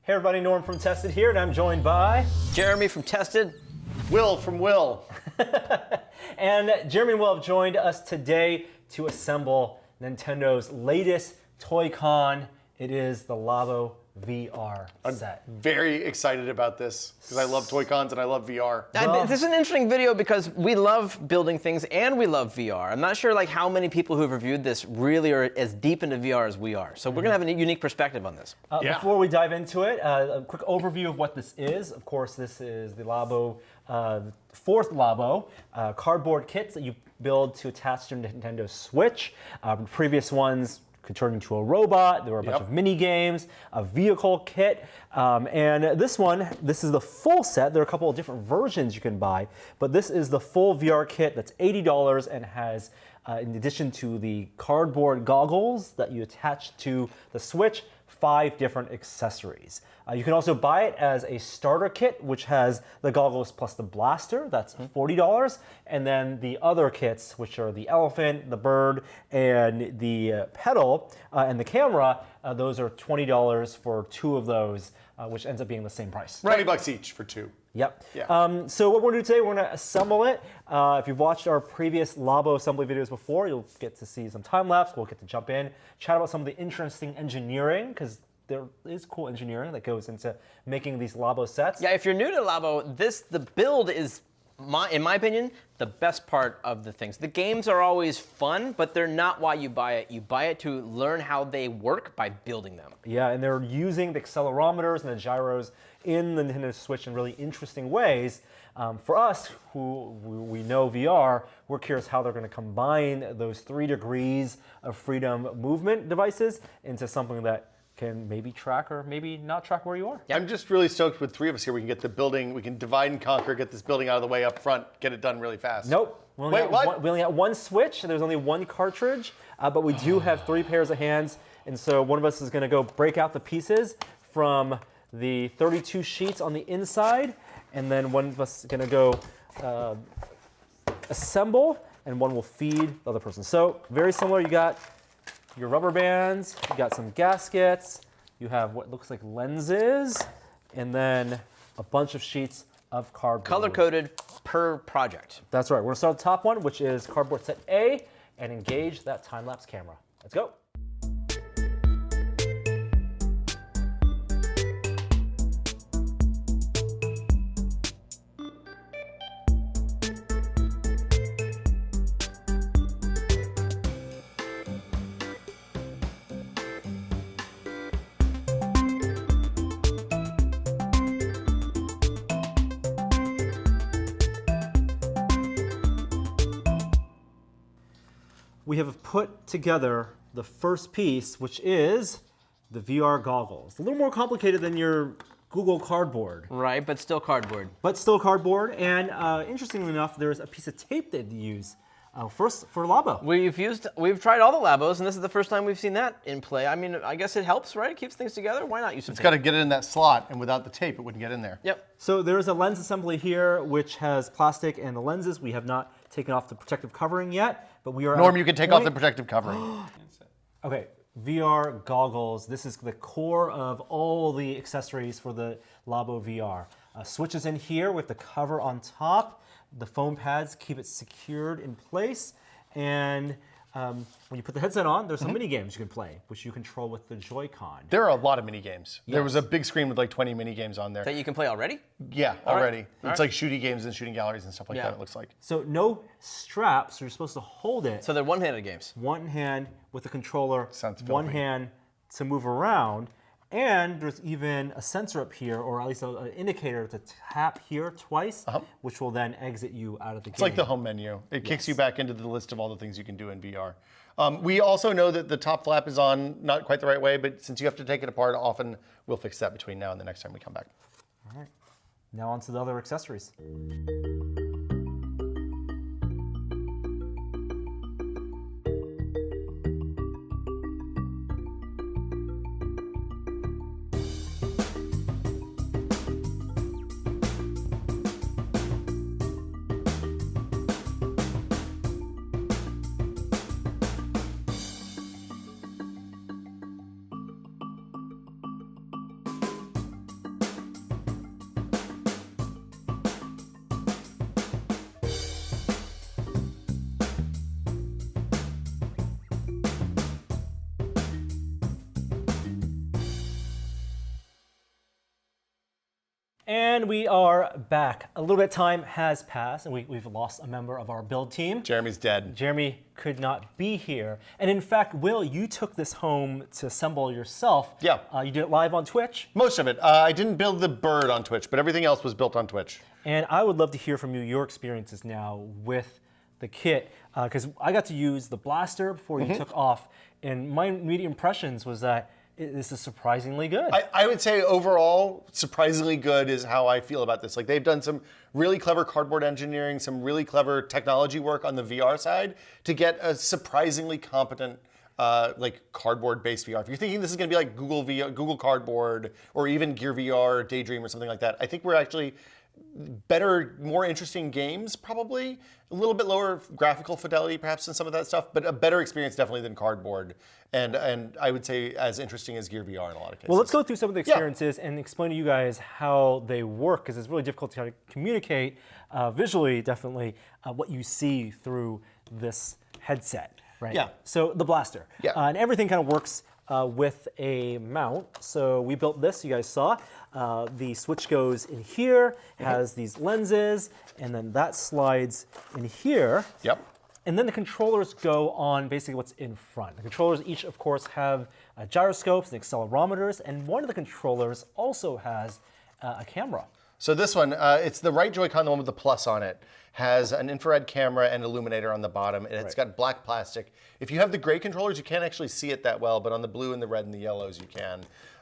Hey everybody, Norm from Tested here, and I'm joined by... Jeremy from Tested. Will from Will. And Jeremy and Will have joined us today to assemble Nintendo's latest Toy Con. It is the Labo VR set. I'm very excited about this because I love Toy Cons and I love VR. This is an interesting video because we love building things and we love VR. I'm not sure like how many people who have reviewed this really are as deep into VR as we are. So we're gonna have a unique perspective on this. Before we dive into it, a quick overview of what this is. Of course, this is the Labo, fourth Labo cardboard kits that you build to attach to your Nintendo Switch. Previous ones could turn into a robot. There were a bunch of mini games, a vehicle kit, and this is the full set. There are a couple of different versions you can buy, but this is the full VR kit that's $80 and has, in addition to the cardboard goggles that you attach to the Switch, 5 different accessories. You can also buy it as a starter kit, which has the goggles plus the blaster. That's $40. And then the other kits, which are the elephant, the bird, and the pedal, and the camera, those are $20 for 2 of those, which ends up being the same price. $20 each for 2. Yep. Yeah. So what we're going to do today, we're going to assemble it. If you've watched our previous Labo assembly videos before, you'll get to see some time lapse. We'll get to jump in, chat about some of the interesting engineering, because there is cool engineering that goes into making these Labo sets. Yeah, if you're new to Labo, the build is, in my opinion, the best part of the things. The games are always fun, but they're not why you buy it. You buy it to learn how they work by building them. Yeah, and they're using the accelerometers and the gyros in the Nintendo Switch in really interesting ways. For us, who we know VR, we're curious how they're going to combine those 3 degrees of freedom movement devices into something that can maybe track or maybe not track where you are. I'm just really stoked with 3 of us here. We can get the building, we can divide and conquer, get this building out of the way up front, get it done really fast. Nope. We only got 1 Switch, and there's only 1 cartridge, but we do have 3 pairs of hands, and so one of us is going to go break out the pieces from the 32 sheets on the inside, and then one of us is going to go assemble, and one will feed the other person. So very similar. You got your rubber bands, you got some gaskets, you have what looks like lenses, and then a bunch of sheets of cardboard. Color-coded per project. That's right. We're going to start with the top one, which is cardboard set A, and engage that time-lapse camera. Let's go. We have put together the first piece, which is the VR goggles. A little more complicated than your Google Cardboard. Right, but still cardboard. But still cardboard, and interestingly enough, there's a piece of tape that you use first for Labo. We've tried all the Labos, and this is the first time we've seen that in play. I mean, I guess it helps, right? It keeps things together. Why not use some tape? It's got to get it in that slot, and without the tape, it wouldn't get in there. Yep. So there's a lens assembly here, which has plastic and the lenses. We have not taken off the protective covering yet, but we are Norm, you can take off the protective covering. Okay, VR goggles. This is the core of all the accessories for the Labo VR. Switches in here with the cover on top. The foam pads keep it secured in place. And when you put the headset on, there's some mini games you can play, which you control with the Joy-Con. There are a lot of mini games. Yes. There was a big screen with like 20 mini games on there. That you can play already? Yeah, already. All It's like shooting games and shooting galleries and stuff like that, it looks like. So no straps, so you're supposed to hold it. So they're one-handed games. One hand with the controller, Sounds one filthy. hand to move around. And there's even a sensor up here, or at least an indicator to tap here twice, which will then exit you out of the game. It's like the home menu. It kicks you back into the list of all the things you can do in VR. We also know that the top flap is on not quite the right way, but since you have to take it apart often, we'll fix that between now and the next time we come back. All right. Now on to the other accessories. And we are back. A little bit of time has passed, and we've lost a member of our build team. Jeremy's dead. Jeremy could not be here. And in fact, Will, you took this home to assemble yourself. Yeah. You did it live on Twitch. Most of it. I didn't build the bird on Twitch, but everything else was built on Twitch. And I would love to hear from you, your experiences now with the kit, because I got to use the blaster before you took off, and my immediate impressions was that this is surprisingly good. I would say overall, surprisingly good is how I feel about this. Like they've done some really clever cardboard engineering, some really clever technology work on the VR side to get a surprisingly competent like cardboard-based VR. If you're thinking this is going to be like Google VR, Google Cardboard, or even Gear VR, Daydream, or something like that, I think we're actually better, more interesting games, probably. A little bit lower graphical fidelity, perhaps, than some of that stuff, but a better experience definitely than Cardboard. And I would say as interesting as Gear VR in a lot of cases. Well, let's go through some of the experiences and explain to you guys how they work, because it's really difficult to kind of communicate visually, definitely, what you see through this headset, right? Yeah. So the blaster. Yeah. And everything kind of works with a mount. So we built this, you guys saw. The switch goes in here, has these lenses, and then that slides in here. Yep. And then the controllers go on basically what's in front. The controllers each, of course, have gyroscopes and accelerometers, and one of the controllers also has a camera. So this one, it's the right Joy-Con, the one with the plus on it, has an infrared camera and illuminator on the bottom, and it's got black plastic. If you have the gray controllers, you can't actually see it that well, but on the blue and the red and the yellows, you can.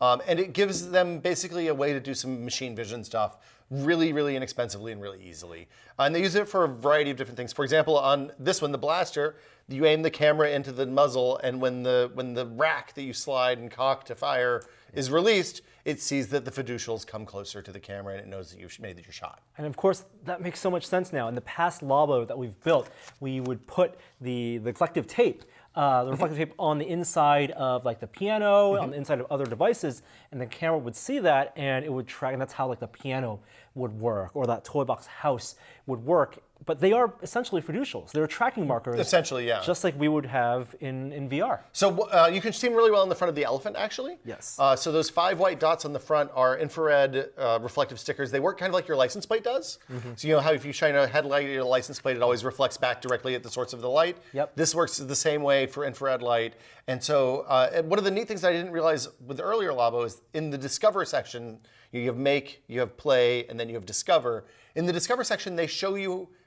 And it gives them basically a way to do some machine vision stuff really, really inexpensively and really easily. And they use it for a variety of different things. For example, on this one, the blaster, you aim the camera into the muzzle, and when the rack that you slide and cock to fire is released, it sees that the fiducials come closer to the camera, and it knows that you've made your shot. And of course, that makes so much sense now. In the past Labo that we've built, we would put the reflective tape on the inside of like the piano, on the inside of other devices, and the camera would see that, and it would track, and that's how like the piano would work, or that toy box house would work. But they are essentially fiducials. They're tracking markers. Essentially, yeah. Just like we would have in VR. So you can see them really well in the front of the elephant, actually. Yes. So those 5 white dots on the front are infrared reflective stickers. They work kind of like your license plate does. So you know how if you shine a headlight at a license plate, it always reflects back directly at the source of the light? Yep. This works the same way for infrared light. And so one of the neat things that I didn't realize with the earlier Labo is in the Discover section, you have Make, you have Play, and then you have Discover. In the Discover section, they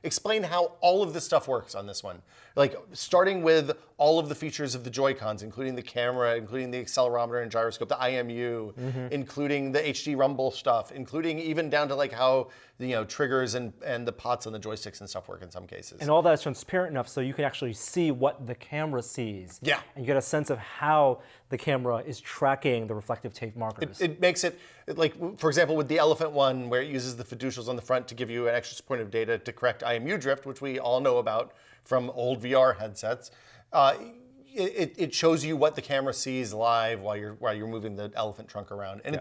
explain how all of this stuff works on this one. Like starting with all of the features of the Joy-Cons, including the camera, including the accelerometer and gyroscope, the IMU, including the HD rumble stuff, including even down to like how triggers and the pots on the joysticks and stuff work in some cases. And all that is transparent enough so you can actually see what the camera sees. Yeah. And you get a sense of how the camera is tracking the reflective tape markers. It makes it, like, for example, with the elephant one, where it uses the fiducials on the front to give you an extra point of data to correct IMU drift, which we all know about from old VR headsets. It shows you what the camera sees live while you're moving the elephant trunk around, and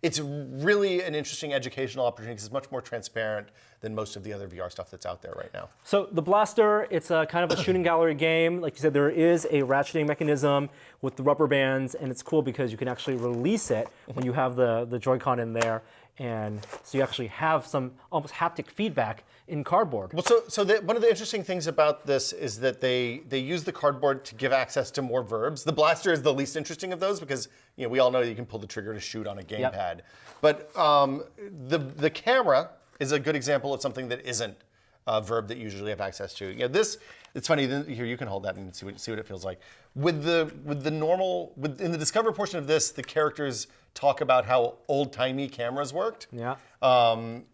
it's really an interesting educational opportunity because it's much more transparent than most of the other VR stuff that's out there right now. So the blaster, it's a kind of a shooting gallery game. Like you said, there is a ratcheting mechanism with the rubber bands, and it's cool because you can actually release it when you have the Joy-Con in there. And so you actually have some almost haptic feedback in cardboard. Well, so one of the interesting things about this is that they use the cardboard to give access to more verbs. The blaster is the least interesting of those because we all know that you can pull the trigger to shoot on a gamepad. But the camera is a good example of something that isn't a verb that you usually have access to. It's funny. Here, you can hold that and see what it feels like. In the Discover portion of this, the characters talk about how old-timey cameras worked. Yeah.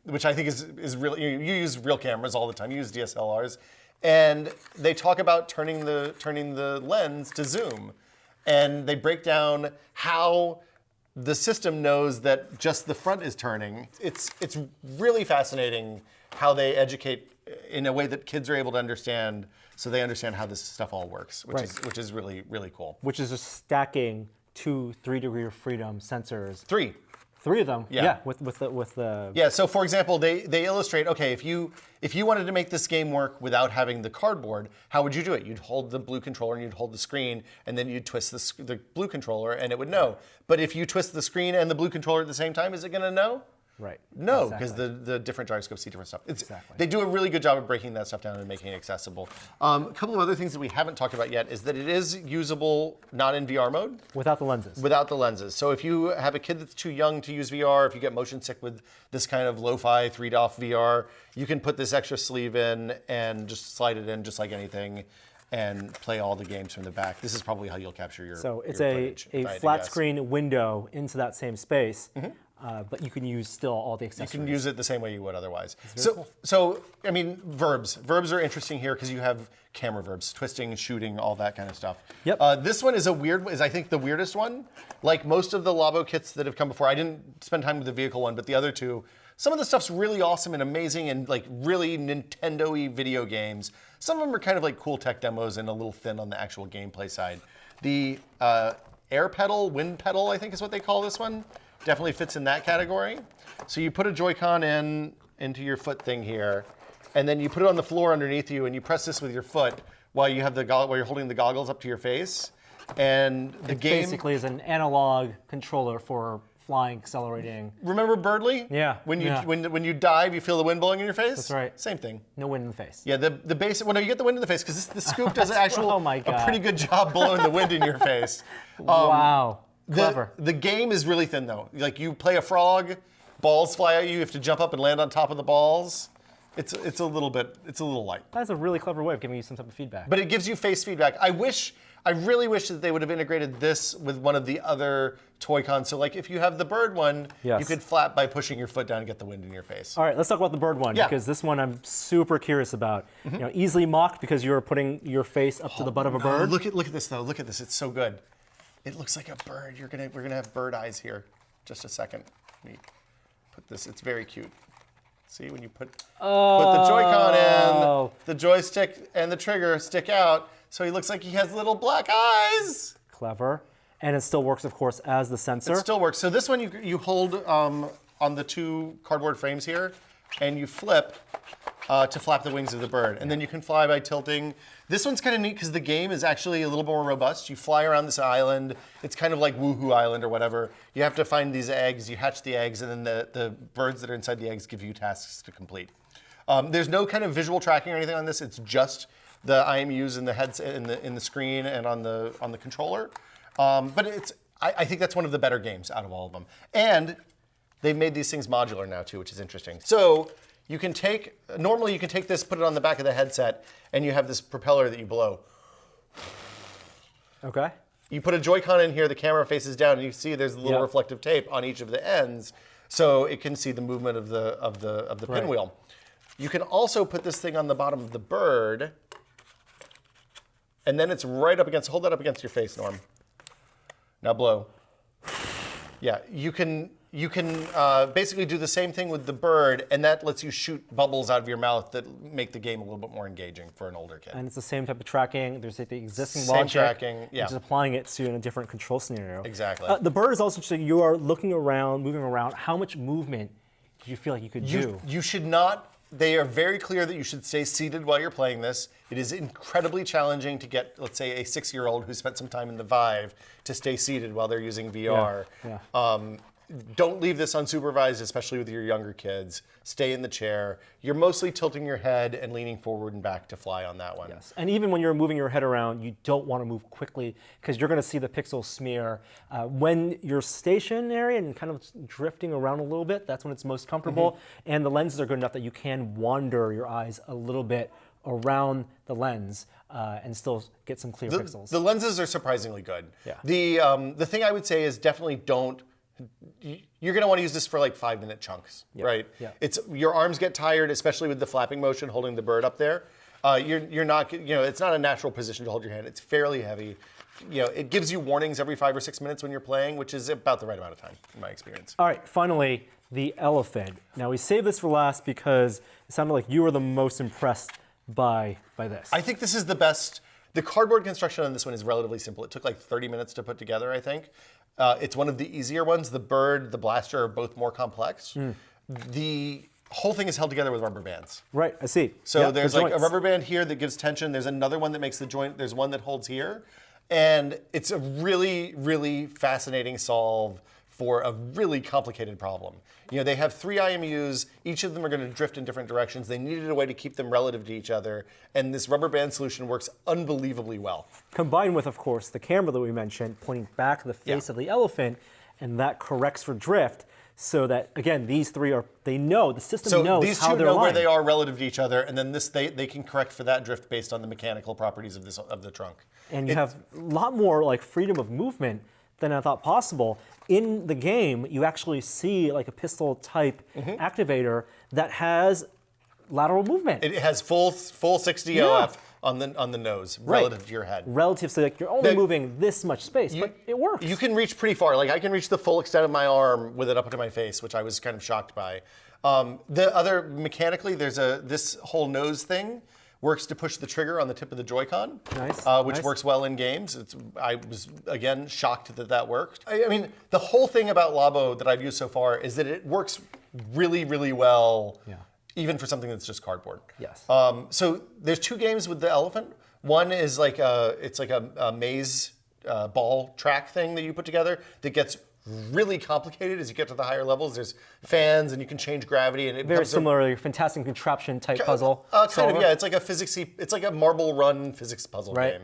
Which I think is really, you use real cameras all the time. You use DSLRs, and they talk about turning the lens to zoom, and they break down how the system knows that just the front is turning. It's really fascinating how they educate in a way that kids are able to understand, so they understand how this stuff all works, which is really, really cool. Which is just stacking 2 3-degree of freedom sensors. 3. 3 of them. Yeah. With the. Yeah. So for example, they illustrate. Okay, if you wanted to make this game work without having the cardboard, how would you do it? You'd hold the blue controller and you'd hold the screen, and then you'd twist the blue controller, and it would know. But if you twist the screen and the blue controller at the same time, is it going to know? Right. No, because the different gyroscopes see different stuff. Exactly. They do a really good job of breaking that stuff down and making it accessible. A couple of other things that we haven't talked about yet is that it is usable not in VR mode. Without the lenses. Without the lenses. So if you have a kid that's too young to use VR, if you get motion sick with this kind of lo-fi 3DOF VR, you can put this extra sleeve in and just slide it in just like anything and play all the games from the back. This is probably how you'll capture your So it's your a footage, if I had to flat guess. screen window into that same space, but you can use still all the You accessories. can use it the same way you would otherwise. cool. So I mean, verbs. Verbs are interesting here because you have camera verbs, twisting, shooting, all that kind of stuff. Yep. This one is I think the weirdest one. Like most of the Labo kits that have come before, I didn't spend time with the vehicle one, but the other two, some of the stuff's really awesome and amazing and like really Nintendo-y video games. Some of them are kind of like cool tech demos and a little thin on the actual gameplay side. The air pedal, wind pedal, I think is what they call this one. Definitely fits in that category. So you put a Joy-Con into your foot thing here, and then you put it on the floor underneath you, and you press this with your foot while you have while you're holding the goggles up to your face. And the game basically is an analog controller for flying, accelerating. Remember Birdly? Yeah, When you yeah. when you dive, you feel the wind blowing in your face. That's right. Same thing. No wind in the face. Yeah, the basic. Well, no, you get the wind in the face because the scoop does Oh my a God. pretty good job blowing the wind in your face. Wow. Clever. The game is really thin though. Like you play a frog, balls fly at you. You have to jump up and land on top of the balls. It's a little light. That's a really clever way of giving you some type of feedback. But it gives you face feedback. I really wish that they would have integrated this with one of the other Toy-Cons. So like if you have the bird one, Yes. you could flap by pushing your foot down and get the wind in your face. All right, let's talk about the bird one Yeah. because this one I'm super curious about. You know, easily mocked because you're putting your face up to the butt of a Oh, bird. look at this though. Look at this. It's so good. It looks like a bird. We're gonna have bird eyes here. Just a second. Let me put this. It's very cute. See when you put the Joy-Con in, the joystick and the trigger stick out, so he looks like he has little black eyes. Clever. And it still works, of course, as the sensor. It still works. So this one you hold on the two cardboard frames here, and you flip to flap the wings of the bird. And then you can fly by tilting. This one's kind of neat because the game is actually a little more robust. You fly around this island. It's kind of like Woohoo Island or whatever. You have to find these eggs, you hatch the eggs, and then the birds that are inside the eggs give you tasks to complete. There's no kind of visual tracking or anything on this. It's just the IMUs in the heads in the screen and on the controller. But I think that's one of the better games out of all of them. And they've made these things modular now too, which is interesting. So normally you can take this, put it on the back of the headset, and you have this propeller that you blow. Okay. You put a Joy-Con in here, the camera faces down, and you see there's a little Yep. reflective tape on each of the ends, so it can see the movement of the Right. pinwheel. You can also put this thing on the bottom of the bird, and then it's right up against. Hold that up against your face, Norm. Now blow. Yeah, you can basically do the same thing with the bird, and that lets you shoot bubbles out of your mouth that make the game a little bit more engaging for an older kid. And it's the same type of tracking. There's like the existing Same logic. tracking, yeah. Just applying it to in a different control scenario. Exactly. The bird is also interesting. You are looking around, moving around. How much movement do you feel like you could do? You should not. They are very clear that you should stay seated while you're playing this. It is incredibly challenging to get, let's say, a 6-year-old who spent some time in the Vive to stay seated while they're using VR. Yeah. Don't leave this unsupervised, especially with your younger kids. Stay in the chair. You're mostly tilting your head and leaning forward and back to fly on that one. Yes. And even when you're moving your head around, you don't want to move quickly because you're going to see the pixels smear. When you're stationary and kind of drifting around a little bit, that's when it's most comfortable. And the lenses are good enough that you can wander your eyes a little bit around the lens and still get some clear pixels. The lenses are surprisingly good. Yeah. The thing I would say is definitely don't. You're going to want to use this for like 5-minute chunks, right? Yeah. Your arms get tired, especially with the flapping motion, holding the bird up there. You're not, it's not a natural position to hold your hand. It's fairly heavy. It gives you warnings every 5 or 6 minutes when you're playing, which is about the right amount of time, in my experience. All right, finally, the elephant. Now, we saved this for last because it sounded like you were the most impressed by this. I think this is the best. The cardboard construction on this one is relatively simple. It took like 30 minutes to put together, I think. It's one of the easier ones. The bird, the blaster are both more complex. The whole thing is held together with rubber bands. Right, I see. So Yep, there's the like a joints. rubber band here that gives tension. There's another one that makes the joint. There's one that holds here. And it's a really, really fascinating solve for a really complicated problem. You know, they have 3 IMUs, each of them are going to drift in different directions. They needed a way to keep them relative to each other, and this rubber band solution works unbelievably well. Combined with, of course, the camera that we mentioned pointing back the face of the elephant, and that corrects for drift. So that, again, these 3 are, they know, the system knows these how two they're know where lying. they are relative to each other, and then they can correct for that drift based on the mechanical properties of the trunk. And you have a lot more like freedom of movement than I thought possible. In the game, you actually see like a pistol type activator that has lateral movement. It has full 60 OF on the nose relative to your head. Relative, so like you're only moving this much space, but it works. You can reach pretty far. Like I can reach the full extent of my arm with it up to my face, which I was kind of shocked by. The other mechanically, there's this whole nose thing works to push the trigger on the tip of the Joy-Con, which works well in games. I was, again, shocked that worked. I mean, the whole thing about Labo that I've used so far is that it works really, really well, even for something that's just cardboard. Yes. So there's 2 games with the elephant. One is like it's like a maze ball track thing that you put together that gets really complicated as you get to the higher levels. There's fans and you can change gravity, and it Very similar, fantastic contraption type puzzle. Kind of, yeah. It's like a physicsy. It's like a marble run physics puzzle game.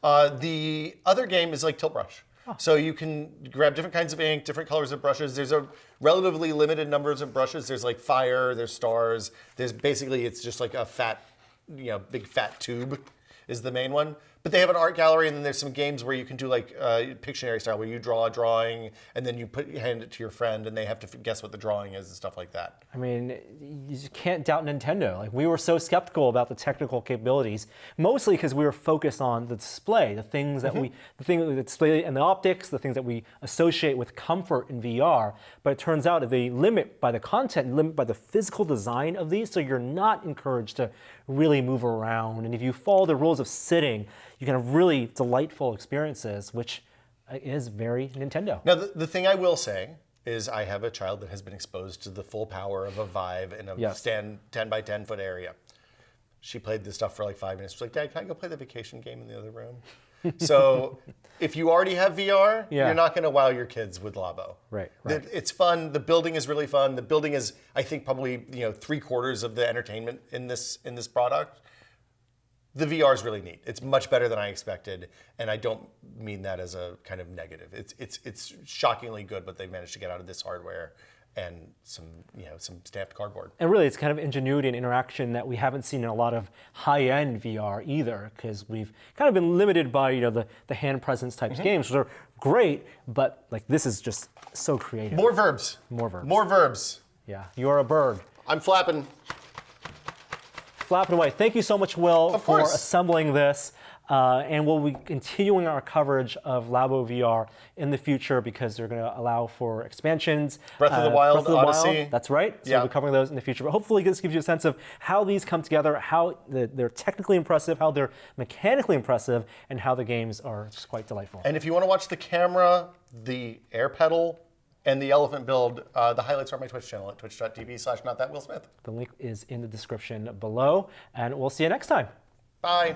The other game is like Tilt Brush. So you can grab different kinds of ink, different colors of brushes. There's a relatively limited numbers of brushes. There's like fire, there's stars. There's basically, it's just like a fat, big fat tube is the main one. But they have an art gallery, and then there's some games where you can do like Pictionary style, where you draw a drawing, and then you hand it to your friend, and they have to guess what the drawing is and stuff like that. I mean, you just can't doubt Nintendo. Like, we were so skeptical about the technical capabilities, mostly because we were focused on the display, the things that the display and the optics, the things that we associate with comfort in VR. But it turns out that they limit by the content, limit by the physical design of these, so you're not encouraged to really move around. And if you follow the rules of sitting, you can have really delightful experiences, which is very Nintendo. Now, the thing I will say is I have a child that has been exposed to the full power of a Vive in a 10 by 10 foot area. She played this stuff for like 5 minutes. She's like, Dad, can I go play the vacation game in the other room? So if you already have VR, you're not going to wow your kids with Labo. Right. It's fun. The building is really fun. The building is, I think, probably 3/4 of the entertainment in this product. The VR is really neat. It's much better than I expected, and I don't mean that as a kind of negative. It's shockingly good what they've managed to get out of this hardware and some stamped cardboard. And really, it's kind of ingenuity and interaction that we haven't seen in a lot of high-end VR either, because we've kind of been limited by the hand presence types games, which are great, but like this is just so creative. More verbs. More verbs. More verbs. Yeah, you're a bird. I'm flapping. Flapping away. Thank you so much, Will, Of for course. assembling this. And we'll be continuing our coverage of Labo VR in the future because they're going to allow for expansions. Breath of the Wild, Odyssey. That's right. So Yeah. we'll be covering those in the future. But hopefully this gives you a sense of how these come together, how they're technically impressive, how they're mechanically impressive, and how the games are just quite delightful. And if you want to watch the camera, the air pedal, and the elephant build, the highlights are on my Twitch channel at twitch.tv/notthatwillsmith. The link is in the description below, and we'll see you next time. Bye.